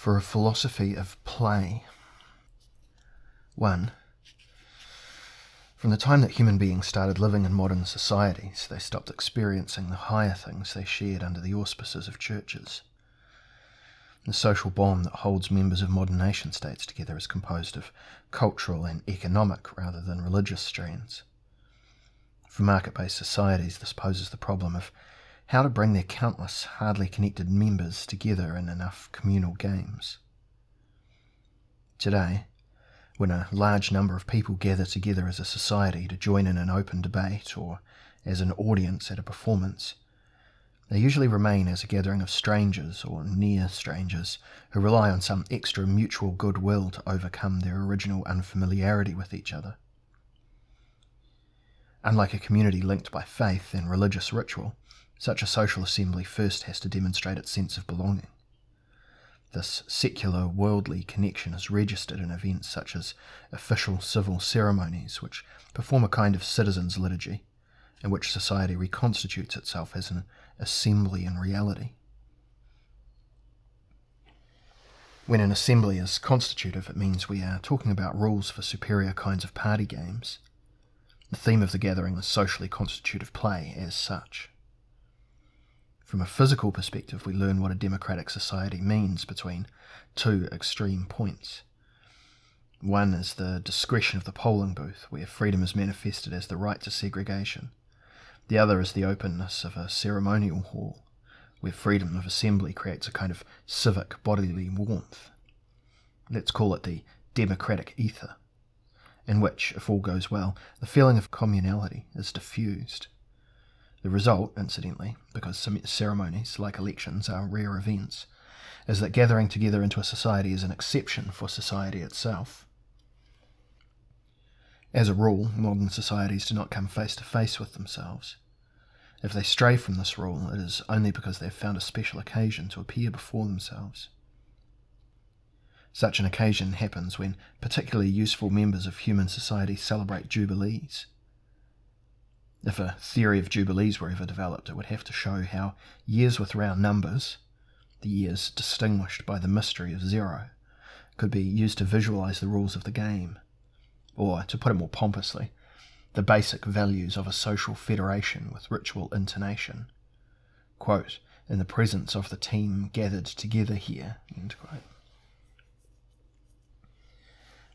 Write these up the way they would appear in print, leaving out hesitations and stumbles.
for a philosophy of play. 1. From the time that human beings started living in modern societies, they stopped experiencing the higher things they shared under the auspices of churches. The social bond that holds members of modern nation-states together is composed of cultural and economic rather than religious strands. For market-based societies, this poses the problem of how to bring their countless, hardly connected members together in enough communal games. Today, when a large number of people gather together as a society to join in an open debate or as an audience at a performance, they usually remain as a gathering of strangers or near strangers who rely on some extra mutual goodwill to overcome their original unfamiliarity with each other. Unlike a community linked by faith and religious ritual, such a social assembly first has to demonstrate its sense of belonging. This secular, worldly connection is registered in events such as official civil ceremonies, which perform a kind of citizens' liturgy, in which society reconstitutes itself as an assembly in reality. When an assembly is constitutive, it means we are talking about rules for superior kinds of party games. The theme of the gathering is socially constitutive play as such. From a physical perspective, we learn what a democratic society means between two extreme points. One is the discretion of the polling booth, where freedom is manifested as the right to segregation. The other is the openness of a ceremonial hall, where freedom of assembly creates a kind of civic bodily warmth. Let's call it the democratic ether, in which, if all goes well, the feeling of communality is diffused. The result, incidentally, because some ceremonies, like elections, are rare events, is that gathering together into a society is an exception for society itself. As a rule, modern societies do not come face to face with themselves. If they stray from this rule, it is only because they have found a special occasion to appear before themselves. Such an occasion happens when particularly useful members of human society celebrate jubilees. If a theory of jubilees were ever developed, it would have to show how years with round numbers, the years distinguished by the mystery of zero, could be used to visualize the rules of the game, or, to put it more pompously, the basic values of a social federation with ritual intonation. Quote, "in the presence of the team gathered together here," end quote.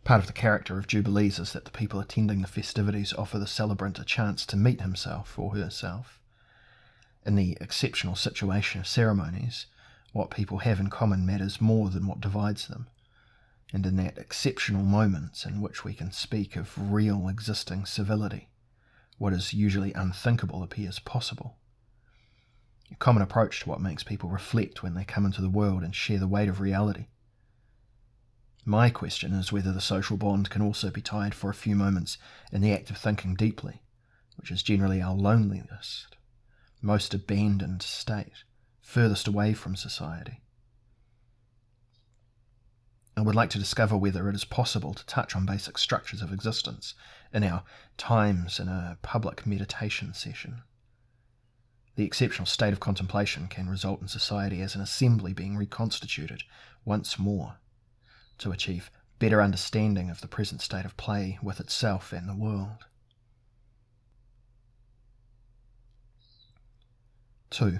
Part of the character of jubilees is that the people attending the festivities offer the celebrant a chance to meet himself or herself. In the exceptional situation of ceremonies, what people have in common matters more than what divides them, and in that exceptional moments in which we can speak of real existing civility, what is usually unthinkable appears possible. A common approach to what makes people reflect when they come into the world and share the weight of reality. My question is whether the social bond can also be tied for a few moments in the act of thinking deeply, which is generally our loneliest, most abandoned state, furthest away from society. I would like to discover whether it is possible to touch on basic structures of existence in our times in a public meditation session. The exceptional state of contemplation can result in society as an assembly being reconstituted once more, to achieve better understanding of the present state of play with itself and the world. 2.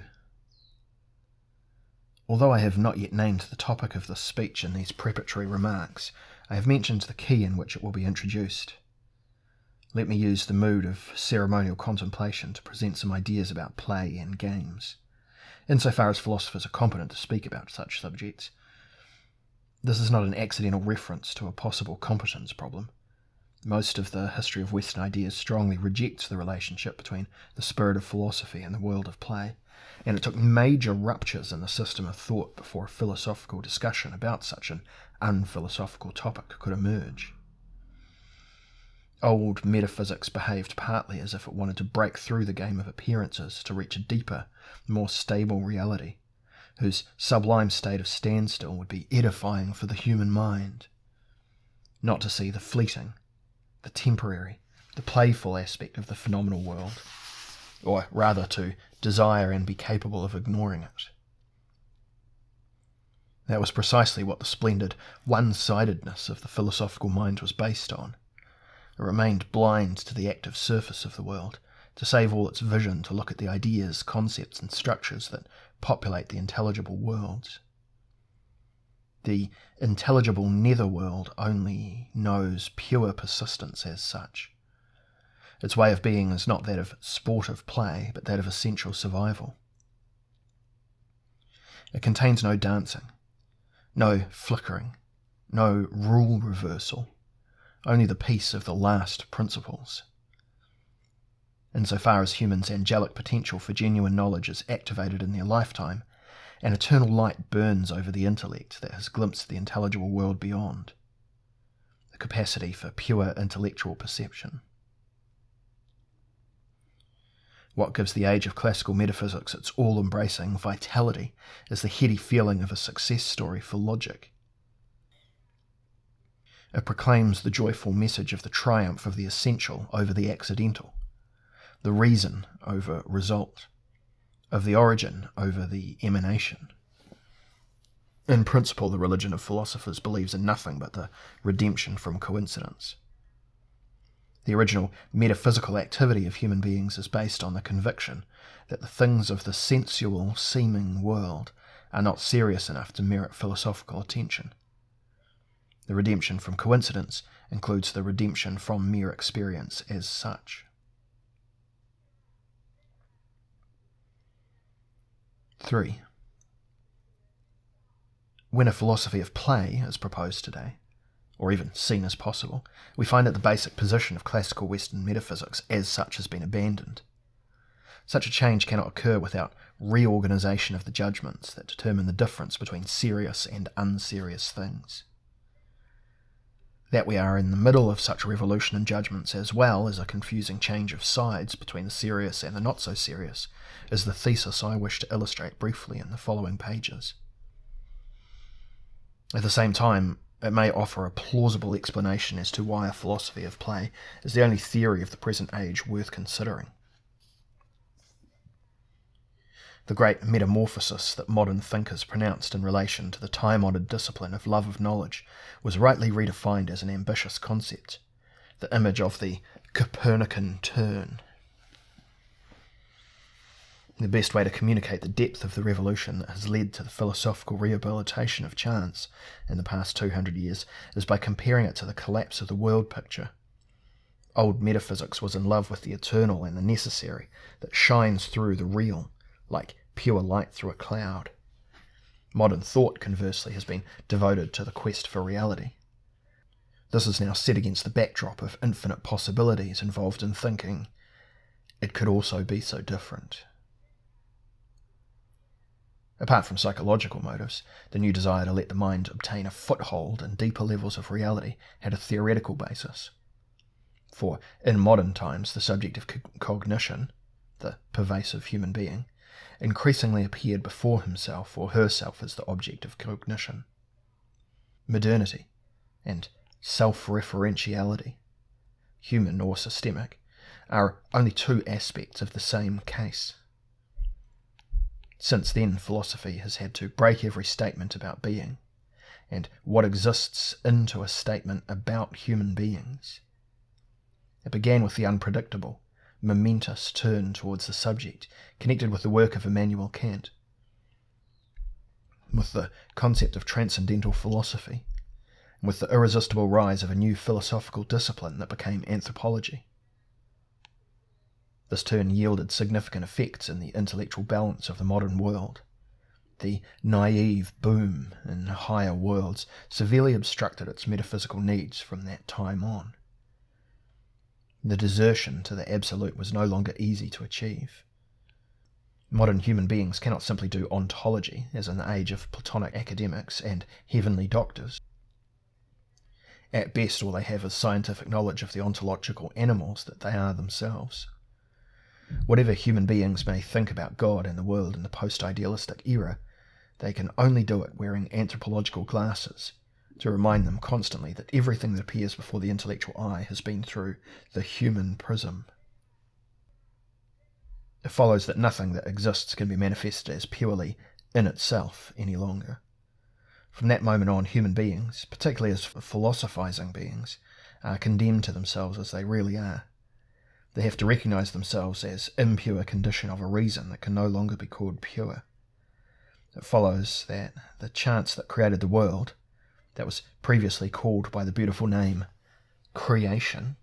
Although I have not yet named the topic of this speech in these preparatory remarks, I have mentioned the key in which it will be introduced. Let me use the mood of ceremonial contemplation to present some ideas about play and games, insofar as philosophers are competent to speak about such subjects. This is not an accidental reference to a possible competence problem. Most of the history of Western ideas strongly rejects the relationship between the spirit of philosophy and the world of play, and it took major ruptures in the system of thought before a philosophical discussion about such an unphilosophical topic could emerge. Old metaphysics behaved partly as if it wanted to break through the game of appearances to reach a deeper, more stable reality, whose sublime state of standstill would be edifying for the human mind. Not to see the fleeting, the temporary, the playful aspect of the phenomenal world, or rather to desire and be capable of ignoring it. That was precisely what the splendid one-sidedness of the philosophical mind was based on. It remained blind to the active surface of the world, to save all its vision to look at the ideas, concepts and structures that populate the intelligible worlds. The intelligible netherworld only knows pure persistence as such. Its way of being is not that of sportive play, but that of essential survival. It contains no dancing, no flickering, no rule reversal, only the peace of the last principles. Insofar as humans' angelic potential for genuine knowledge is activated in their lifetime, an eternal light burns over the intellect that has glimpsed the intelligible world beyond, the capacity for pure intellectual perception. What gives the age of classical metaphysics its all-embracing vitality is the heady feeling of a success story for logic. It proclaims the joyful message of the triumph of the essential over the accidental, the reason over result, of the origin over the emanation. In principle, the religion of philosophers believes in nothing but the redemption from coincidence. The original metaphysical activity of human beings is based on the conviction that the things of the sensual seeming world are not serious enough to merit philosophical attention. The redemption from coincidence includes the redemption from mere experience as such. 3. When a philosophy of play is proposed today, or even seen as possible, we find that the basic position of classical Western metaphysics as such has been abandoned. Such a change cannot occur without reorganization of the judgments that determine the difference between serious and unserious things. That we are in the middle of such a revolution in judgments, as well as a confusing change of sides between the serious and the not-so-serious, is the thesis I wish to illustrate briefly in the following pages. At the same time, it may offer a plausible explanation as to why a philosophy of play is the only theory of the present age worth considering. The great metamorphosis that modern thinkers pronounced in relation to the time-honoured discipline of love of knowledge was rightly redefined as an ambitious concept, the image of the Copernican turn. The best way to communicate the depth of the revolution that has led to the philosophical rehabilitation of chance in the past 200 years is by comparing it to the collapse of the world picture. Old metaphysics was in love with the eternal and the necessary that shines through the real, like pure light through a cloud. Modern thought, conversely, has been devoted to the quest for reality. This is now set against the backdrop of infinite possibilities involved in thinking. It could also be so different. Apart from psychological motives, the new desire to let the mind obtain a foothold in deeper levels of reality had a theoretical basis. For in modern times, the subject of cognition, the pervasive human being, increasingly appeared before himself or herself as the object of cognition. Modernity and self-referentiality, human or systemic, are only two aspects of the same case. Since then, philosophy has had to break every statement about being, and what exists into a statement about human beings. It began with the unpredictable, momentous turn towards the subject, connected with the work of Immanuel Kant, with the concept of transcendental philosophy, and with the irresistible rise of a new philosophical discipline that became anthropology. This turn yielded significant effects in the intellectual balance of the modern world. The naive boom in higher worlds severely obstructed its metaphysical needs from that time on. The desertion to the absolute was no longer easy to achieve. Modern human beings cannot simply do ontology, as in the age of Platonic academics and heavenly doctors. At best, all they have is scientific knowledge of the ontological animals that they are themselves. Whatever human beings may think about God and the world in the post-idealistic era, they can only do it wearing anthropological glasses, to remind them constantly that everything that appears before the intellectual eye has been through the human prism. It follows that nothing that exists can be manifested as purely in itself any longer. From that moment on, human beings, particularly as philosophizing beings, are condemned to themselves as they really are. They have to recognise themselves as impure condition of a reason that can no longer be called pure. It follows that the chance that created the world, that was previously called by the beautiful name creation,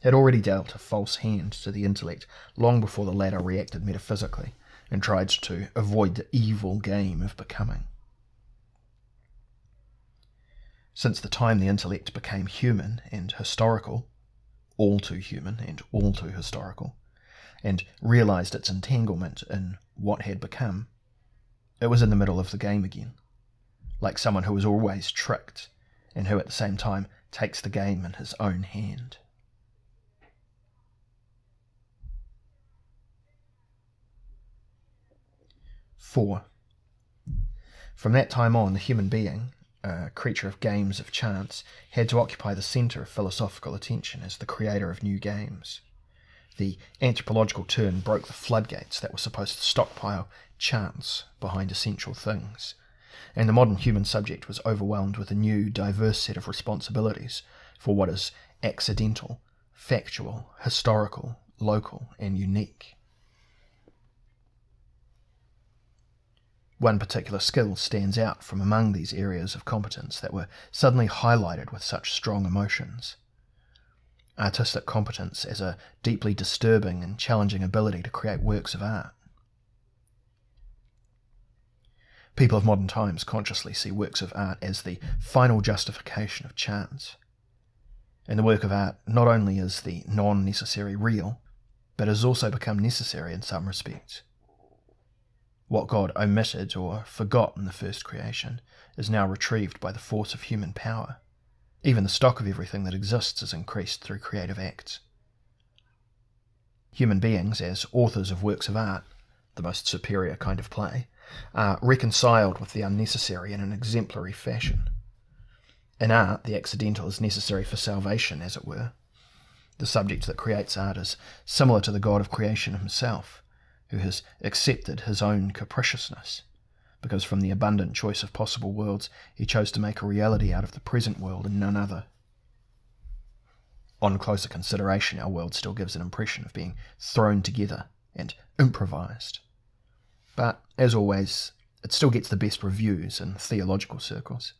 had already dealt a false hand to the intellect long before the latter reacted metaphysically and tried to avoid the evil game of becoming. Since the time the intellect became human and historical, all too human and all too historical, and realised its entanglement in what had become, it was in the middle of the game again, like someone who is always tricked and who at the same time takes the game in his own hand. Four. From that time on, the human being, a creature of games of chance, had to occupy the centre of philosophical attention as the creator of new games. The anthropological turn broke the floodgates that were supposed to stockpile chance behind essential things, and the modern human subject was overwhelmed with a new, diverse set of responsibilities for what is accidental, factual, historical, local, and unique. One particular skill stands out from among these areas of competence that were suddenly highlighted with such strong emotions. Artistic competence as a deeply disturbing and challenging ability to create works of art. People of modern times consciously see works of art as the final justification of chance. And the work of art not only is the non-necessary real, but has also become necessary in some respects. What God omitted or forgot in the first creation is now retrieved by the force of human power. Even the stock of everything that exists is increased through creative acts. Human beings, as authors of works of art, the most superior kind of play, are reconciled with the unnecessary in an exemplary fashion. In art, the accidental is necessary for salvation, as it were. The subject that creates art is similar to the God of creation himself, who has accepted his own capriciousness, because from the abundant choice of possible worlds he chose to make a reality out of the present world and none other. On closer consideration, our world still gives an impression of being thrown together and improvised. But, as always, it still gets the best reviews in theological circles.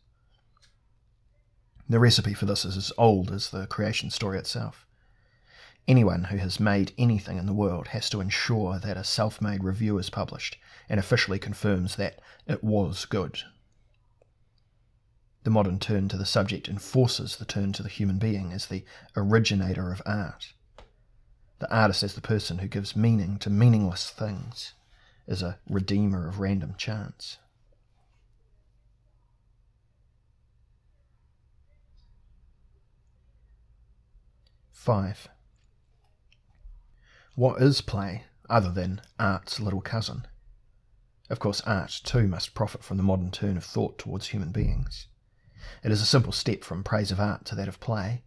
The recipe for this is as old as the creation story itself. Anyone who has made anything in the world has to ensure that a self-made review is published and officially confirms that it was good. The modern turn to the subject enforces the turn to the human being as the originator of art. The artist as the person who gives meaning to meaningless things, is a redeemer of random chance. Five. What is play, other than art's little cousin? Of course, art, too, must profit from the modern turn of thought towards human beings. It is a simple step from praise of art to that of play,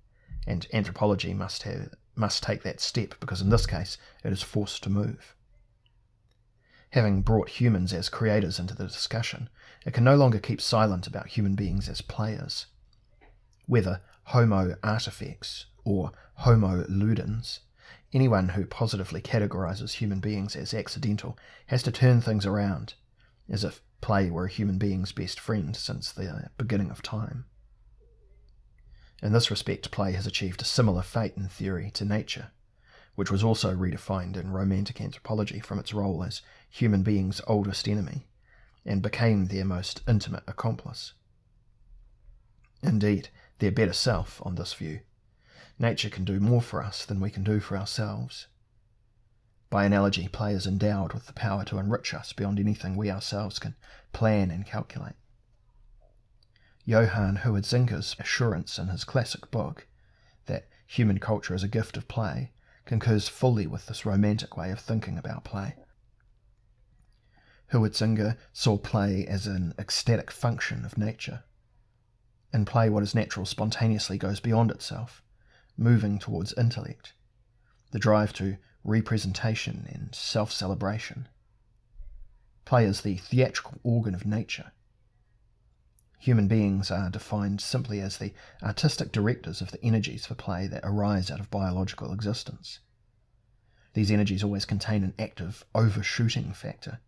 and anthropology must take that step, because in this case it is forced to move. Having brought humans as creators into the discussion, it can no longer keep silent about human beings as players. Whether homo artifex or homo ludens, anyone who positively categorises human beings as accidental has to turn things around, as if play were a human being's best friend since the beginning of time. In this respect, play has achieved a similar fate in theory to nature, which was also redefined in romantic anthropology from its role as human beings' oldest enemy, and became their most intimate accomplice. Indeed, their better self, on this view. Nature can do more for us than we can do for ourselves. By analogy, play is endowed with the power to enrich us beyond anything we ourselves can plan and calculate. Johann Huizinga's assurance in his classic book, that human culture is a gift of play, concurs fully with this romantic way of thinking about play. Huizinga saw play as an ecstatic function of nature. In play, what is natural spontaneously goes beyond itself, moving towards intellect, the drive to representation and self-celebration. Play is the theatrical organ of nature. human beings are defined simply as the artistic directors of the energies for play that arise out of biological existence. These energies always contain an active overshooting factor,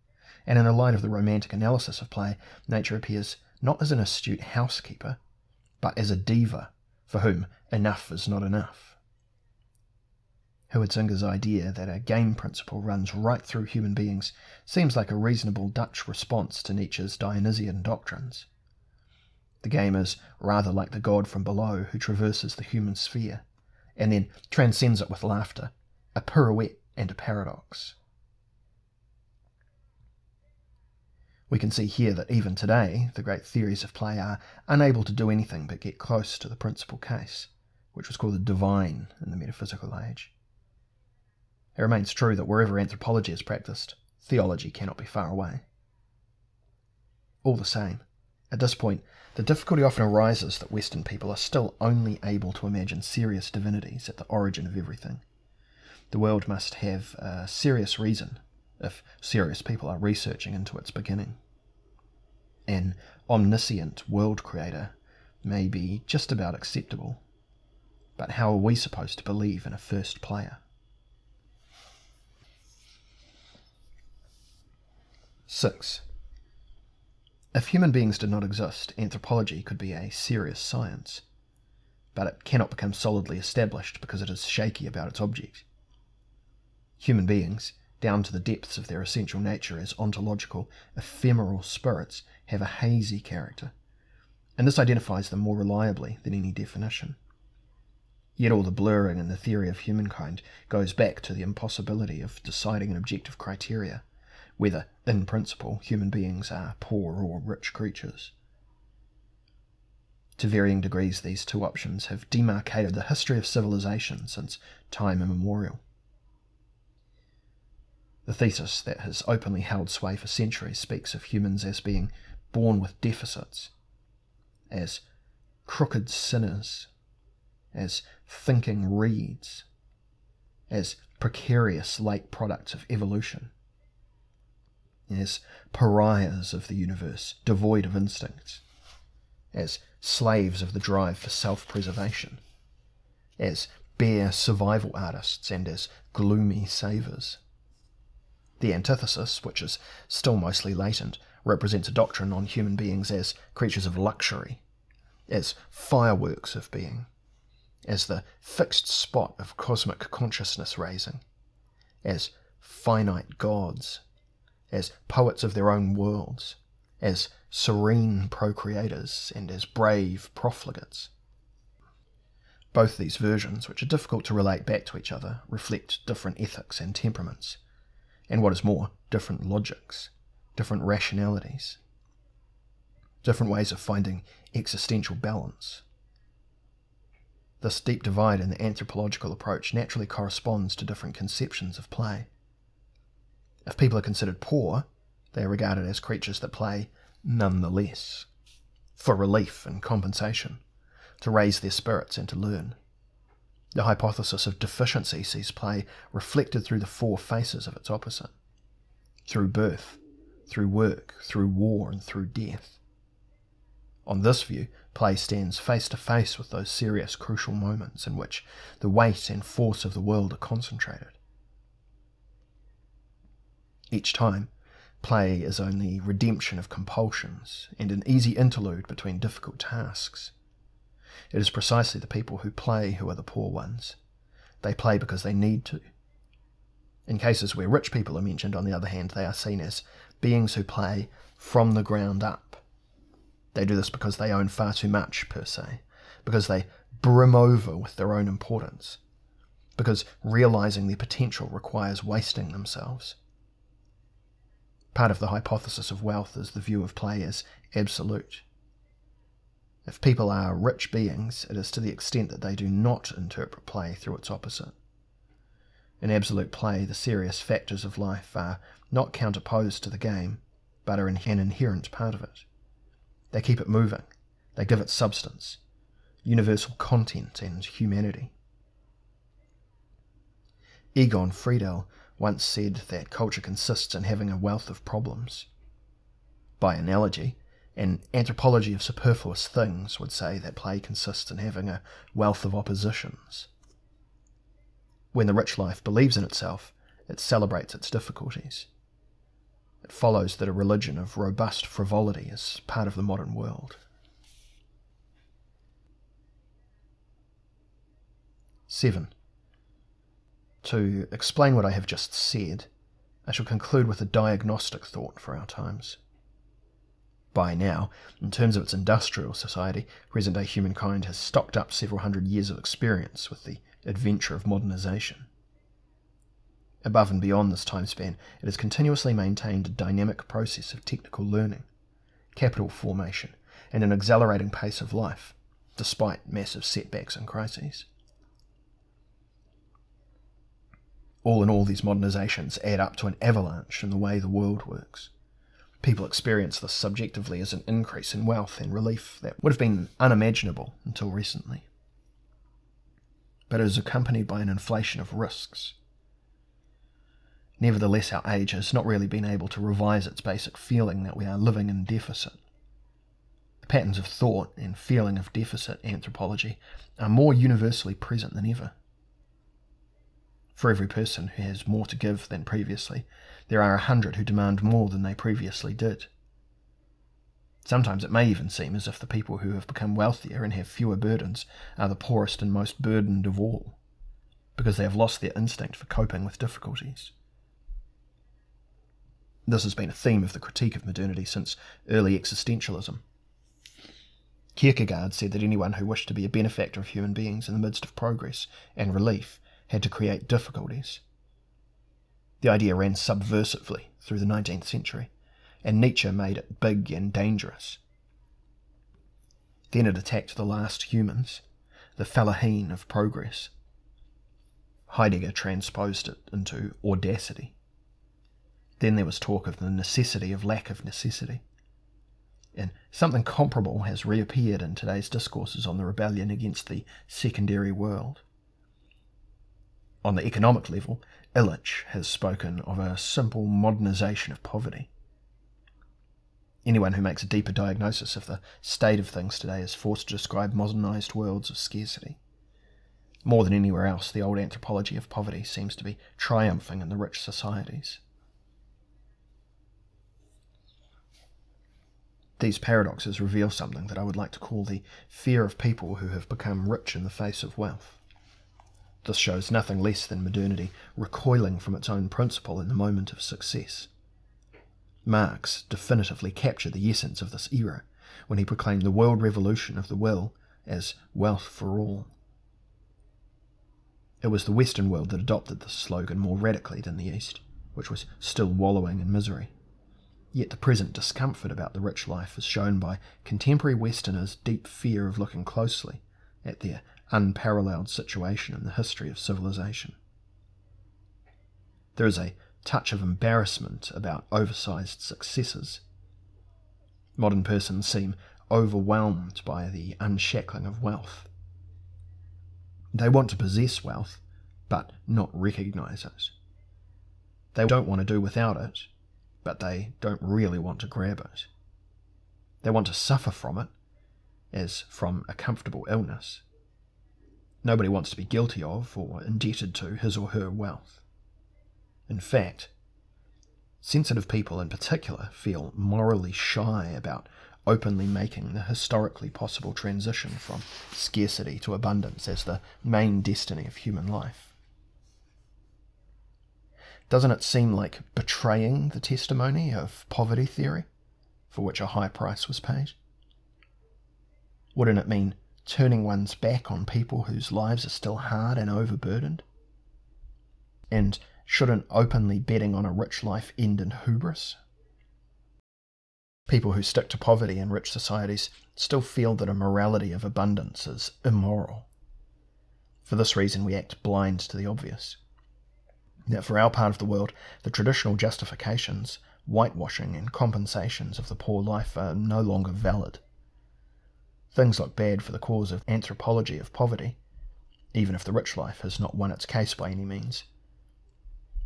and in the light of the romantic analysis of play, nature appears not as an astute housekeeper, but as a diva for whom enough is not enough. Huizinga's idea that a game principle runs right through human beings seems like a reasonable Dutch response to Nietzsche's Dionysian doctrines. The game is rather like the god from below who traverses the human sphere, and then transcends it with laughter, a pirouette and a paradox. We can see here that even today, the great theories of play are unable to do anything but get close to the principal case, which was called the divine in the metaphysical age. It remains true that wherever anthropology is practiced, theology cannot be far away. All the same, at this point, the difficulty often arises that Western people are still only able to imagine serious divinities at the origin of everything. The world must have a serious reason if serious people are researching into its beginning. An omniscient world creator may be just about acceptable, but how are we supposed to believe in a first player? 6. If human beings did not exist, anthropology could be a serious science, but it cannot become solidly established because it is shaky about its object. Human beings, down to the depths of their essential nature as ontological, ephemeral spirits, have a hazy character, and this identifies them more reliably than any definition. Yet all the blurring in the theory of humankind goes back to the impossibility of deciding an objective criteria, whether, in principle, human beings are poor or rich creatures. To varying degrees, these two options have demarcated the history of civilization since time immemorial. The thesis that has openly held sway for centuries speaks of humans as being born with deficits, as crooked sinners, as thinking reeds, as precarious late products of evolution, as pariahs of the universe, devoid of instincts, as slaves of the drive for self-preservation, as bare survival artists and as gloomy saviours. The antithesis, which is still mostly latent, represents a doctrine on human beings as creatures of luxury, as fireworks of being, as the fixed spot of cosmic consciousness raising, as finite gods, as poets of their own worlds, as serene procreators, and as brave profligates. Both these versions, which are difficult to relate back to each other, reflect different ethics and temperaments, and what is more, different logics, different rationalities, different ways of finding existential balance. This deep divide in the anthropological approach naturally corresponds to different conceptions of play. If people are considered poor, they are regarded as creatures that play nonetheless, for relief and compensation, to raise their spirits and to learn. The hypothesis of deficiency sees play reflected through the four faces of its opposite, through birth, through work, through war, and through death. On this view, play stands face to face with those serious, crucial moments in which the weight and force of the world are concentrated. Each time, play is only redemption of compulsions and an easy interlude between difficult tasks. It is precisely the people who play who are the poor ones. They play because they need to. In cases where rich people are mentioned, on the other hand, they are seen as beings who play from the ground up. They do this because they own far too much, per se, because they brim over with their own importance, because realizing their potential requires wasting themselves. Part of the hypothesis of wealth is the view of play as absolute. If people are rich beings, it is to the extent that they do not interpret play through its opposite. In absolute play, the serious factors of life are not counterposed to the game, but are an inherent part of it. They keep it moving, they give it substance, universal content and humanity. Egon Friedel once said that culture consists in having a wealth of problems. By analogy, An anthropology of superfluous things would say that play consists in having a wealth of oppositions. When the rich life believes in itself, it celebrates its difficulties. It follows that a religion of robust frivolity is part of the modern world. 7. To explain what I have just said, I shall conclude with a diagnostic thought for our times. By now, in terms of its industrial society, present-day humankind has stocked up several hundred years of experience with the adventure of modernization. Above and beyond this time span, it has continuously maintained a dynamic process of technical learning, capital formation, and an exhilarating pace of life, despite massive setbacks and crises. All in all, these modernizations add up to an avalanche in the way the world works. People experience this subjectively as an increase in wealth and relief that would have been unimaginable until recently. But it is accompanied by an inflation of risks. Nevertheless, our age has not really been able to revise its basic feeling that we are living in deficit. The patterns of thought and feeling of deficit anthropology are more universally present than ever. For every person who has more to give than previously, there are 100 who demand more than they previously did. Sometimes it may even seem as if the people who have become wealthier and have fewer burdens are the poorest and most burdened of all, because they have lost their instinct for coping with difficulties. This has been a theme of the critique of modernity since early existentialism. Kierkegaard said that anyone who wished to be a benefactor of human beings in the midst of progress and relief had to create difficulties. The idea ran subversively through the 19th century, and Nietzsche made it big and dangerous. Then it attacked the last humans, the fellaheen of progress. Heidegger transposed it into audacity. Then there was talk of the necessity of lack of necessity. And something comparable has reappeared in today's discourses on the rebellion against the secondary world. On the economic level, Illich has spoken of a simple modernization of poverty. Anyone who makes a deeper diagnosis of the state of things today is forced to describe modernized worlds of scarcity. More than anywhere else, the old anthropology of poverty seems to be triumphing in the rich societies. These paradoxes reveal something that I would like to call the fear of people who have become rich in the face of wealth. This shows nothing less than modernity recoiling from its own principle in the moment of success. Marx definitively captured the essence of this era when he proclaimed the world revolution of the will as wealth for all. It was the Western world that adopted this slogan more radically than the East, which was still wallowing in misery. Yet the present discomfort about the rich life is shown by contemporary Westerners' deep fear of looking closely at their unparalleled situation in the history of civilization. There is a touch of embarrassment about oversized successes. Modern persons seem overwhelmed by the unshackling of wealth. They want to possess wealth, but not recognize it. They don't want to do without it, but they don't really want to grab it. They want to suffer from it, as from a comfortable illness. Nobody wants to be guilty of or indebted to his or her wealth. In fact, sensitive people in particular feel morally shy about openly making the historically possible transition from scarcity to abundance as the main destiny of human life. Doesn't it seem like betraying the testimony of poverty theory, for which a high price was paid? Wouldn't it mean turning one's back on people whose lives are still hard and overburdened? And shouldn't openly betting on a rich life end in hubris? People who stick to poverty in rich societies still feel that a morality of abundance is immoral. For this reason we act blind to the obvious. That for our part of the world, the traditional justifications, whitewashing and compensations of the poor life are no longer valid. Things look bad for the cause of anthropology of poverty, even if the rich life has not won its case by any means.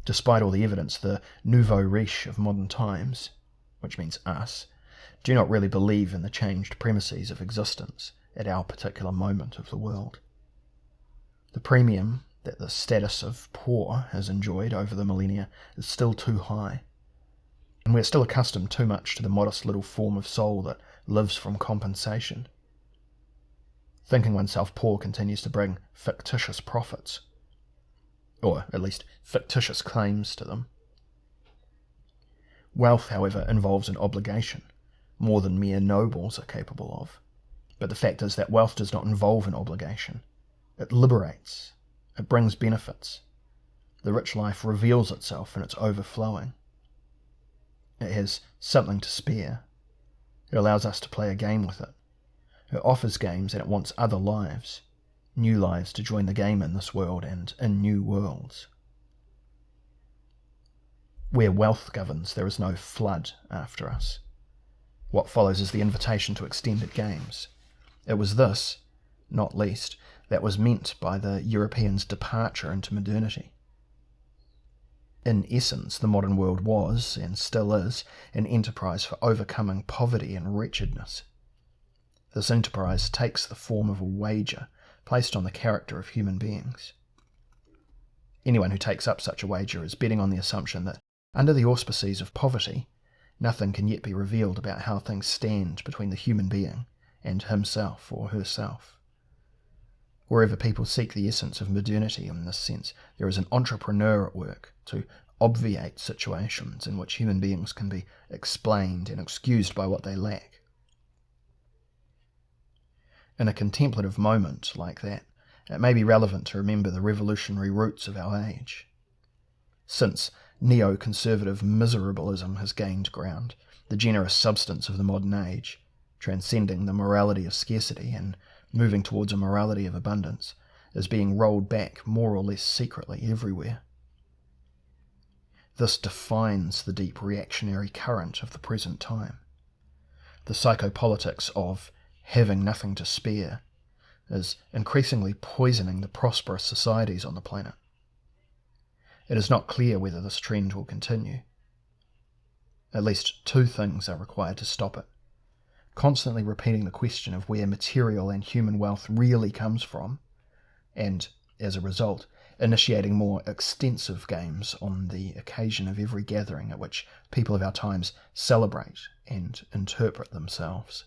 Despite all the evidence, the nouveau riche of modern times, which means us, do not really believe in the changed premises of existence at our particular moment of the world. The premium that the status of poor has enjoyed over the millennia is still too high, and we're still accustomed too much to the modest little form of soul that lives from compensation. Thinking oneself poor continues to bring fictitious profits, or at least fictitious claims to them. Wealth, however, involves an obligation, more than mere nobles are capable of. But the fact is that wealth does not involve an obligation. It liberates. It brings benefits. The rich life reveals itself in its overflowing. It has something to spare. It allows us to play a game with it. It offers games and it wants other lives, new lives to join the game in this world and in new worlds. Where wealth governs, there is no flood after us. What follows is the invitation to extended games. It was this, not least, that was meant by the Europeans' departure into modernity. In essence, the modern world was, and still is, an enterprise for overcoming poverty and wretchedness. This enterprise takes the form of a wager placed on the character of human beings. Anyone who takes up such a wager is betting on the assumption that, under the auspices of poverty, nothing can yet be revealed about how things stand between the human being and himself or herself. Wherever people seek the essence of modernity in this sense, there is an entrepreneur at work to obviate situations in which human beings can be explained and excused by what they lack. In a contemplative moment like that, it may be relevant to remember the revolutionary roots of our age. Since neoconservative miserabilism has gained ground, the generous substance of the modern age, transcending the morality of scarcity and moving towards a morality of abundance, is being rolled back more or less secretly everywhere. This defines the deep reactionary current of the present time. The psychopolitics of having nothing to spare is increasingly poisoning the prosperous societies on the planet. It is not clear whether this trend will continue. At least two things are required to stop it. Constantly repeating the question of where material and human wealth really comes from, and, as a result, initiating more extensive games on the occasion of every gathering at which people of our times celebrate and interpret themselves.